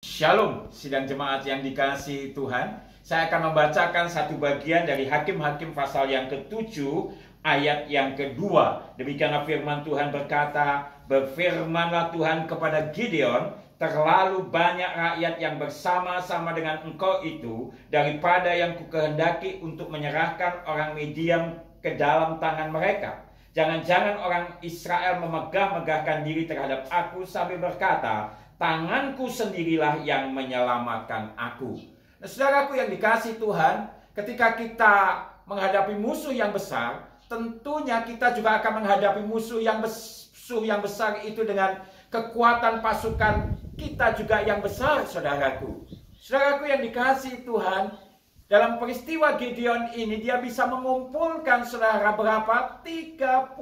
Shalom, sidang jemaat yang dikasihi Tuhan. Saya akan membacakan satu bagian dari Hakim-Hakim pasal yang ke-7 ayat yang kedua. Demikianlah firman Tuhan berkata, berfirmanlah Tuhan kepada Gideon, terlalu banyak rakyat yang bersama-sama dengan engkau itu daripada yang kukehendaki untuk menyerahkan orang Midian ke dalam tangan mereka. Jangan-jangan orang Israel memegah-megahkan diri terhadap aku sambil berkata, tanganku sendirilah yang menyelamatkan aku. Nah, saudaraku yang dikasihi Tuhan, ketika kita menghadapi musuh yang besar, tentunya kita juga akan menghadapi musuh yang besar itu dengan kekuatan pasukan kita juga yang besar, saudaraku. Saudaraku yang dikasihi Tuhan, dalam peristiwa Gideon ini dia bisa mengumpulkan saudara berapa? 32.000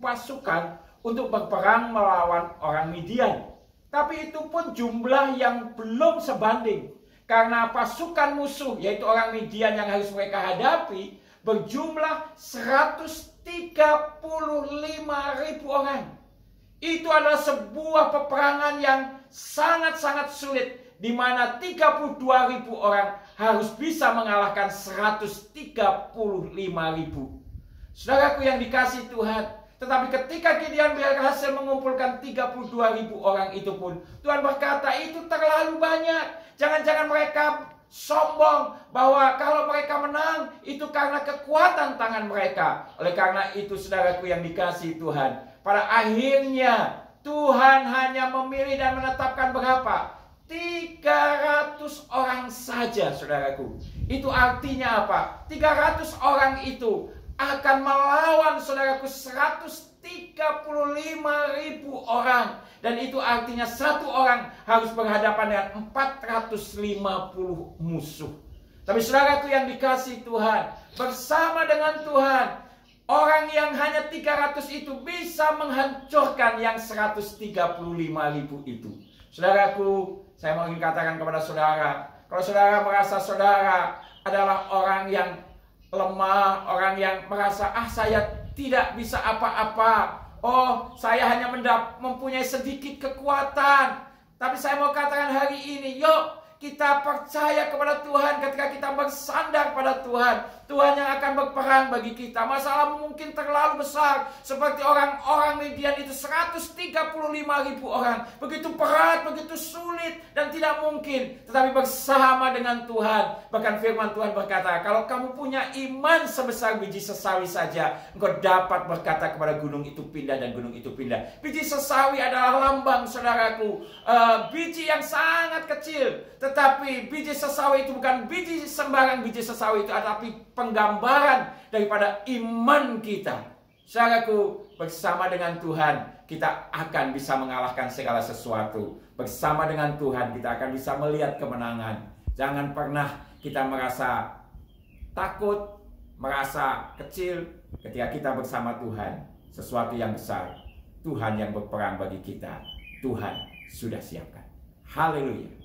pasukan untuk berperang melawan orang Midian. Tapi itu pun jumlah yang belum sebanding. Karena pasukan musuh, yaitu orang Midian yang harus mereka hadapi, berjumlah 135.000 orang. Itu adalah sebuah peperangan yang sangat-sangat sulit, di mana 32.000 orang harus bisa mengalahkan 135.000. Saudaraku yang dikasihi Tuhan, tetapi ketika Gideon berhasil mengumpulkan 32.000 orang itu pun, Tuhan berkata itu terlalu banyak. Jangan-jangan mereka sombong bahwa kalau mereka menang itu karena kekuatan tangan mereka. Oleh karena itu saudaraku yang dikasihi Tuhan, pada akhirnya Tuhan hanya memilih dan menetapkan berapa? 300 orang saja, saudaraku. Itu artinya apa? 300 orang itu akan melawan saudaraku 135.000 orang. Dan itu artinya satu orang harus berhadapan dengan 450 musuh. Tapi saudaraku yang dikasihi Tuhan, bersama dengan Tuhan, orang yang hanya 300 itu bisa menghancurkan yang 135.000 itu. Saudaraku, saya mau ingin katakan kepada saudara, kalau saudara merasa saudara adalah orang yang lemah, orang yang merasa saya tidak bisa apa-apa, saya hanya mempunyai sedikit kekuatan. Tapi saya mau katakan hari ini, yuk kita percaya kepada Tuhan. Ketika kita bersandar pada Tuhan, Tuhan yang akan berperang bagi kita. Masalah mungkin terlalu besar, seperti orang-orang Midian itu 135.000 orang. Begitu berat, begitu sulit, dan tidak mungkin. Tetapi bersama dengan Tuhan, bahkan firman Tuhan berkata, kalau kamu punya iman sebesar biji sesawi saja, engkau dapat berkata kepada gunung itu pindah dan gunung itu pindah. Biji sesawi adalah lambang, saudaraku, biji yang sangat kecil. Tetapi biji sesawi itu bukan biji sembarang biji sesawi itu, tetapi penggambaran daripada iman kita. Saudaraku, bersama dengan Tuhan kita akan bisa mengalahkan segala sesuatu. Bersama dengan Tuhan kita akan bisa melihat kemenangan. Jangan pernah kita merasa takut, merasa kecil. Ketika kita bersama Tuhan, sesuatu yang besar, Tuhan yang berperang bagi kita, Tuhan sudah siapkan. Haleluya.